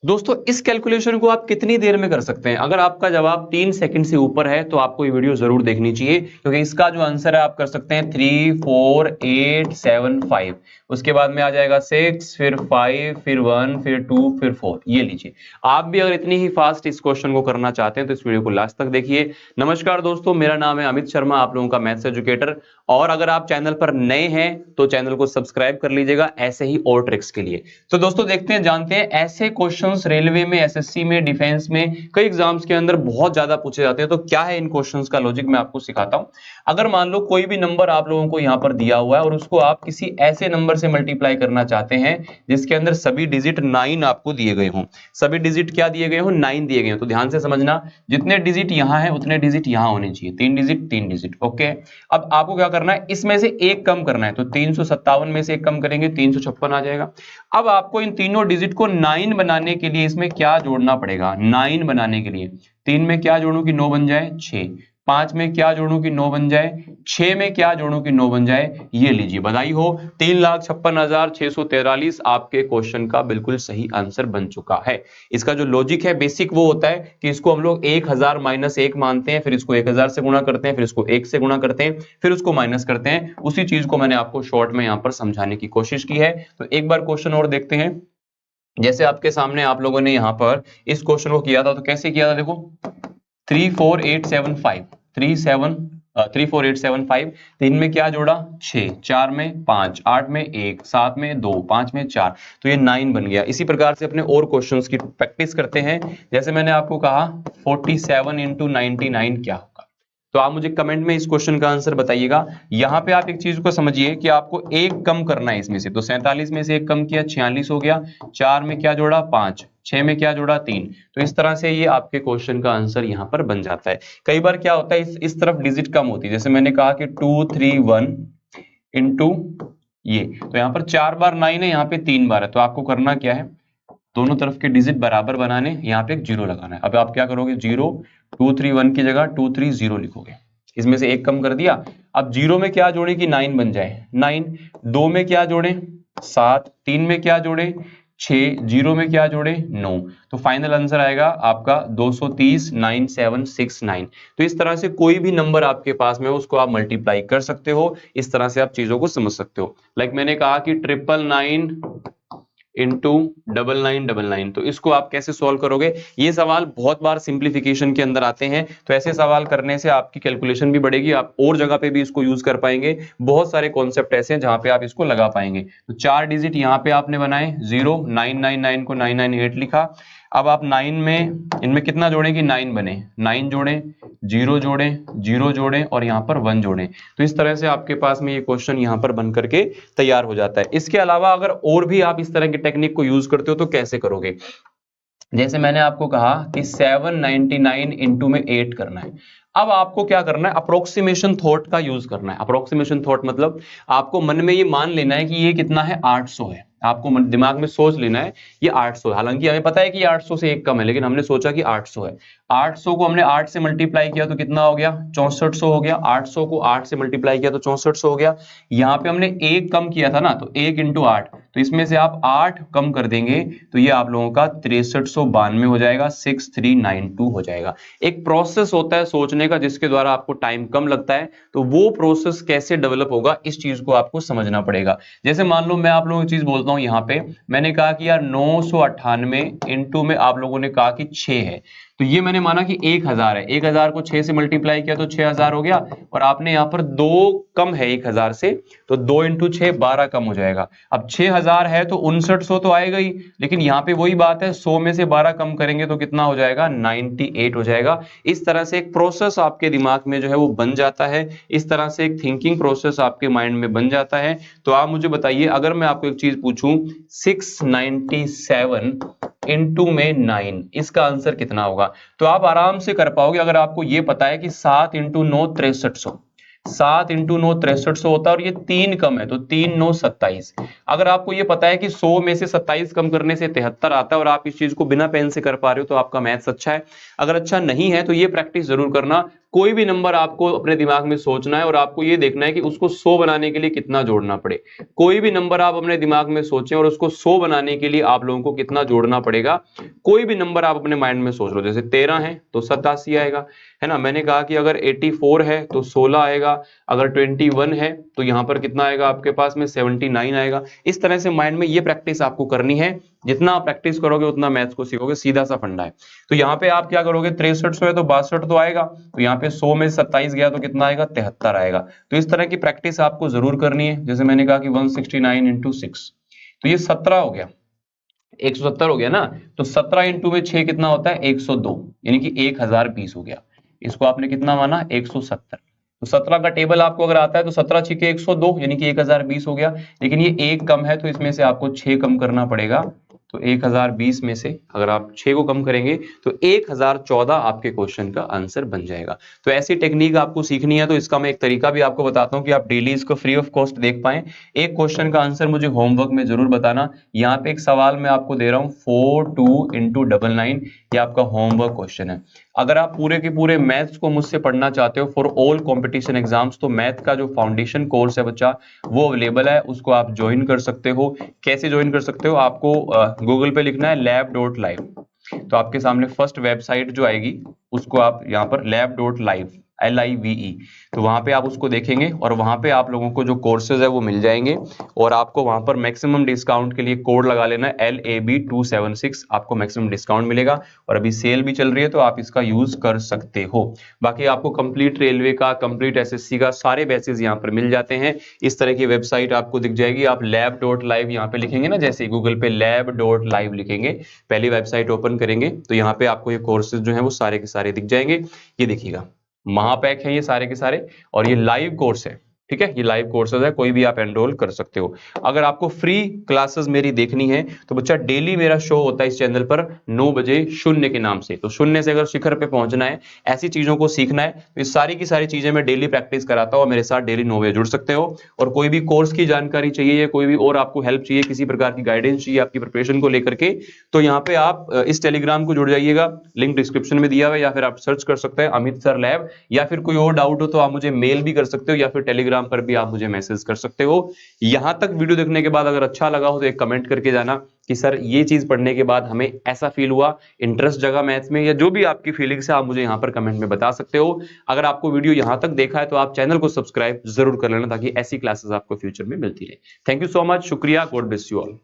दोस्तों इस कैलकुलेशन को आप कितनी देर में कर सकते हैं? अगर आपका जवाब 3 सेकंड से ऊपर है तो आपको ये वीडियो जरूर देखनी चाहिए, क्योंकि इसका जो आंसर है आप कर सकते हैं 3 4 8 7 5, उसके बाद में आ जाएगा 6, फिर 5, फिर 1, फिर 2, फिर 4। ये लीजिए, आप भी अगर इतनी ही फास्ट इस क्वेश्चन को करना चाहते हैं तो इस वीडियो को लास्ट तक देखिए। नमस्कार दोस्तों, मेरा नाम है अमित शर्मा, आप लोगों का मैथ्स एजुकेटर। और अगर आप चैनल पर नए हैं तो चैनल को सब्सक्राइब कर लीजिएगा ऐसे ही और ट्रिक्स के लिए। तो दोस्तों देखते हैं, जानते हैं ऐसे क्वेश्चंस रेलवे में, एसएससी में, डिफेंस में, कई एग्जाम्स के अंदर बहुत ज्यादा पूछे जाते हैं। तो क्या है इन क्वेश्चंस का लॉजिक, मैं आपको सिखाता हूं। अगर मान लो कोई भी नंबर आप लोगों को यहां पर दिया हुआ है और उसको आप किसी ऐसे नंबर से मल्टीप्लाई करना चाहते हैं जिसके अंदर सभी डिजिट 9 आपको दिए गए हों। सभी डिजिट क्या दिए गए हों? 9 दिए गए हों। तो ध्यान से समझना, जितने डिजिट यहां है उतने डिजिट यहां होने चाहिए। 3 डिजिट ओके। अब आपको क्या करना है, इसमें से एक कम करना है। तो 357 में से एक कम करेंगे 356 आ जाएगा। अब आपको इन तीनों डिजिट को 9 बनाने के लिए इसमें क्या जोड़ना पड़ेगा? 9 बनाने के लिए 3 में क्या जोड़ूं कि 9 बन जाए? 6। 5 में क्या जोड़ूं कि 9 बन जाए? 6 में क्या जोड़ूं कि 9 बन जाए? ये लीजिए, बधाई हो, 3,56,643 आपके क्वेश्चन का बिल्कुल सही आंसर बन चुका है। इसका जो लॉजिक है बेसिक वो होता है कि इसको हम लोग 1000 माइनस 1 मानते हैं, फिर इसको 1000 से गुणा करते हैं, फिर इसको 1 से गुणा करते हैं, फिर उसको माइनस करते हैं। उसी चीज को मैंने आपको शॉर्ट में यहां पर समझाने की कोशिश की है। तो एक बार क्वेश्चन और देखते हैं। जैसे आपके सामने आप लोगों ने यहां पर इस क्वेश्चन को किया था, तो कैसे किया था देखो, 34875 34875। 3 में क्या जोड़ा? 6, 4 में 5, 8 में 1, 7 में 2, 5 में 4, तो ये 9 बन गया। इसी प्रकार से अपने और क्वेश्चंस की प्रैक्टिस करते हैं। जैसे मैंने आपको कहा 47 इंटू 99 क्या होगा? तो आप मुझे कमेंट में इस क्वेश्चन का आंसर बताइएगा। यहां पे आप एक चीज को समझिए कि आपको एक कम करना है इसमें से। तो 47 में से एक कम किया, 46 हो गया। 4 में क्या जोड़ा? 5। 6 में क्या जोड़ा? 3। तो इस तरह से ये आपके क्वेश्चन का आंसर यहां पर बन जाता है। कई बार क्या होता है, इस तरफ डिजिट कम होती है। जैसे मैंने कहा कि 231 इंटू ये, तो यहाँ पर 4 बार 9 है, यहाँ पे 3 बार है। तो आपको करना क्या है, दोनों तरफ के डिजिट बराबर बनाने, यहाँ पे एक जीरो लगाना है। अब आप क्या करोगे, 0 231 की जगह 230 लिखोगे। इसमें से एक कम कर दिया। अब जीरो में क्या जोड़े कि 9 बन जाए? 9। 2 में क्या जोड़े? 7। 3 में क्या जोड़े? 6। 0 में क्या जोड़े? 9। तो फाइनल आंसर आएगा आपका 230 9769। तो इस तरह से कोई भी नंबर आपके पास में हो उसको आप मल्टीप्लाई कर सकते हो। इस तरह से आप चीजों को समझ सकते हो। लाइक मैंने कहा कि 999 इंटू 9999, तो इसको आप कैसे सॉल्व करोगे? ये सवाल बहुत बार सिंप्लीफिकेशन के अंदर आते हैं। तो ऐसे सवाल करने से आपकी कैलकुलेशन भी बढ़ेगी, आप और जगह पे भी इसको यूज कर पाएंगे। बहुत सारे कॉन्सेप्ट ऐसे हैं जहां पे आप इसको लगा पाएंगे। तो 4 डिजिट यहाँ पे आपने बनाए, 0 999 को 998 लिखा। अब आप 9 में इनमें कितना जोड़े कि 9 बने? 9 जोड़े, 0 जोड़े, 0 जोड़े और यहाँ पर 1 जोड़े। तो इस तरह से आपके पास में ये क्वेश्चन यहाँ पर बन करके तैयार हो जाता है। इसके अलावा अगर और भी आप इस तरह की टेक्निक को यूज करते हो तो कैसे करोगे? जैसे मैंने आपको कहा कि 799 इंटू में 8 करना है। अब आपको क्या करना है, अप्रोक्सीमेशन थॉट का यूज करना है। अप्रोक्सीमेशन थॉट मतलब आपको मन में ये मान लेना है कि ये कितना है, 800 है। आपको दिमाग में सोच लेना है ये 800 है। हालांकि हमें पता है कि 800 से एक कम है, लेकिन हमने सोचा कि 800 है। 800 को हमने 8 से मल्टीप्लाई किया तो कितना हो गया? 6400 हो गया। 800 को 8 से मल्टीप्लाई किया तो 6400 हो गया। यहाँ पे हमने एक कम किया था ना, तो 1 इंटू 8, तो इसमें से आप 8 कम कर देंगे तो ये आप लोगों का 6392 हो जाएगा, 6392 हो जाएगा। एक प्रोसेस होता है सोचने का जिसके द्वारा आपको टाइम कम लगता है। तो वो प्रोसेस कैसे डेवलप होगा, इस चीज को आपको समझना पड़ेगा। जैसे मान लो मैं आप लोगों को चीज बोलता हूं, यहाँ पे मैंने कहा कि यार 998 इंटू में आप लोगों ने कहा कि 6 है। तो ये मैंने माना कि 1000 है। 1000 को 6 से मल्टीप्लाई किया तो 6000 हो गया। और आपने यहाँ पर 2 कम है 1000 से, तो 2 इंटू 6 12 कम हो जाएगा। अब 6000 है तो 5900 तो आएगा ही, लेकिन यहाँ पे वही बात है, 100 में से 12 कम करेंगे तो कितना हो जाएगा? 98 हो जाएगा। इस तरह से एक प्रोसेस आपके दिमाग में जो है वो बन जाता है। इस तरह से एक थिंकिंग प्रोसेस आपके माइंड में बन जाता है। तो आप मुझे बताइए, अगर मैं आपको एक चीज पूछूं, 697 इंटू में 9, इसका आंसर कितना होगा? तो आप आराम से कर पाओगे अगर आपको ये पता है कि 7 इंटू 9 6300, 7 इंटू 9 6300 होता है। और ये 3 कम है तो 3 9 27। अगर आपको ये पता है कि 100 में से 27 कम करने से 73 आता है और आप इस चीज को बिना पेन से कर पा रहे हो तो आपका मैथ्स अच्छा है। अगर अच्छा नहीं है तो ये प्रैक्टिस जरूर करना, कोई भी नंबर आपको अपने दिमाग में सोचना है और आपको ये देखना है कि उसको 100 बनाने के लिए कितना जोड़ना पड़े। कोई भी नंबर आप अपने दिमाग में सोचें और उसको 100 बनाने के लिए आप लोगों को कितना जोड़ना पड़ेगा। कोई भी नंबर आप अपने माइंड में सोच लो, जैसे 13 है तो 87 आएगा, है ना। मैंने कहा कि अगर 84 है तो 16 आएगा, अगर 21 है तो यहां पर कितना आएगा आपके पास में 79 आएगा। इस तरह से माइंड में ये प्रैक्टिस आपको करनी है। जितना आप प्रैक्टिस करोगे उतना मैथ्स को सीखोगे, सीधा सा फंडा है। तो यहाँ पे आप क्या करोगे, 63 है तो 62 तो आएगा, तो यहाँ पे 100 में 27 गया तो कितना आएगा, 73 आएगा। तो इस तरह की प्रैक्टिस आपको जरूर करनी है। जैसे मैंने कहा कि 169 इंटू 6, तो ये 17 हो गया, 170 हो गया ना। तो 17 इंटू में 6 कितना होता है, 102, यानी कि 1020 हो गया। इसको आपने कितना माना, 170। तो 17 का टेबल आपको अगर आता है तो 17 छिके 102 यानी कि 1020 हो गया। लेकिन ये एक कम है तो इसमें से आपको 6 कम करना पड़ेगा। तो 1020 में से अगर आप 6 को कम करेंगे तो 1014 आपके क्वेश्चन का आंसर बन जाएगा। तो ऐसी टेक्निक आपको सीखनी है तो इसका मैं एक तरीका भी आपको बताता हूं कि आप डेली इसको फ्री ऑफ कॉस्ट देख पाएं। एक क्वेश्चन का आंसर मुझे होमवर्क में जरूर बताना। यहाँ पे एक सवाल मैं आपको दे रहा हूं, 42 इंटू 99, ये आपका होमवर्क क्वेश्चन है। अगर आप पूरे के पूरे मैथ्स को मुझसे पढ़ना चाहते हो फॉर ऑल कंपटीशन एग्जाम्स, तो मैथ का जो फाउंडेशन कोर्स है बच्चा वो अवेलेबल है, उसको आप ज्वाइन कर सकते हो। कैसे ज्वाइन कर सकते हो, आपको गूगल पे लिखना है lab.live, तो आपके सामने फर्स्ट वेबसाइट जो आएगी उसको आप यहाँ पर lab.live LIVE, तो वहां पे आप उसको देखेंगे और वहां पे आप लोगों को जो कोर्सेज है वो मिल जाएंगे। और आपको वहां पर मैक्सिमम डिस्काउंट के लिए कोड लगा लेना है LAB276, आपको मैक्सिमम डिस्काउंट मिलेगा। और अभी सेल भी चल रही है तो आप इसका यूज कर सकते हो। बाकी आपको कंप्लीट रेलवे का, कंप्लीट SSC का सारे बैचेज यहाँ पर मिल जाते हैं। इस तरह की वेबसाइट आपको दिख जाएगी। आप lab.live यहाँ पे लिखेंगे ना, जैसे गूगल पे lab.live लिखेंगे, पहली वेबसाइट ओपन करेंगे तो यहाँ पे आपको ये कोर्सेज जो है वो सारे के सारे दिख जाएंगे। ये देखिएगा, महापैक है ये सारे के सारे, और ये लाइव कोर्स है, ठीक है। ये लाइव कोर्सेज है, कोई भी आप एनरोल कर सकते हो। अगर आपको फ्री क्लासेस मेरी देखनी है तो बच्चा डेली मेरा शो होता है इस चैनल पर 9 बजे शून्य के नाम से। तो शून्य से अगर शिखर पे पहुंचना है, ऐसी चीजों को सीखना है, तो ये सारी की सारी चीजें मैं डेली प्रैक्टिस कराता हूं। मेरे साथ डेली 9 बजे जुड़ सकते हो। और कोई भी कोर्स की जानकारी चाहिए या कोई भी और आपको हेल्प चाहिए, किसी प्रकार की गाइडेंस चाहिए आपकी प्रिपरेशन को लेकर के, तो यहाँ पे आप इस टेलीग्राम को जुड़ जाइएगा, लिंक डिस्क्रिप्शन में दिया हुआ है, या फिर आप सर्च कर सकते हैं अमित सर लैब। या फिर कोई और डाउट हो तो आप मुझे मेल भी कर सकते हो, या फिर टेलीग्राम पर भी आप मुझे मैसेज कर सकते हो। यहां तक वीडियो देखने के बाद अगर अच्छा लगा हो तो एक कमेंट करके जाना कि सर ये चीज पढ़ने के बाद हमें ऐसा फील हुआ, इंटरेस्ट जगा मैथ्स में, या जो भी आपकी फीलिंग्स है आप मुझे यहां पर कमेंट में बता सकते हो। अगर आपको वीडियो यहां तक देखा है तो आप चैनल को सब्सक्राइब जरूर कर लेना ताकि ऐसी क्लासेस आपको फ्यूचर में मिलती रहे। थैंक यू सो मच, शुक्रिया, गॉड ब्लेस यू ऑल।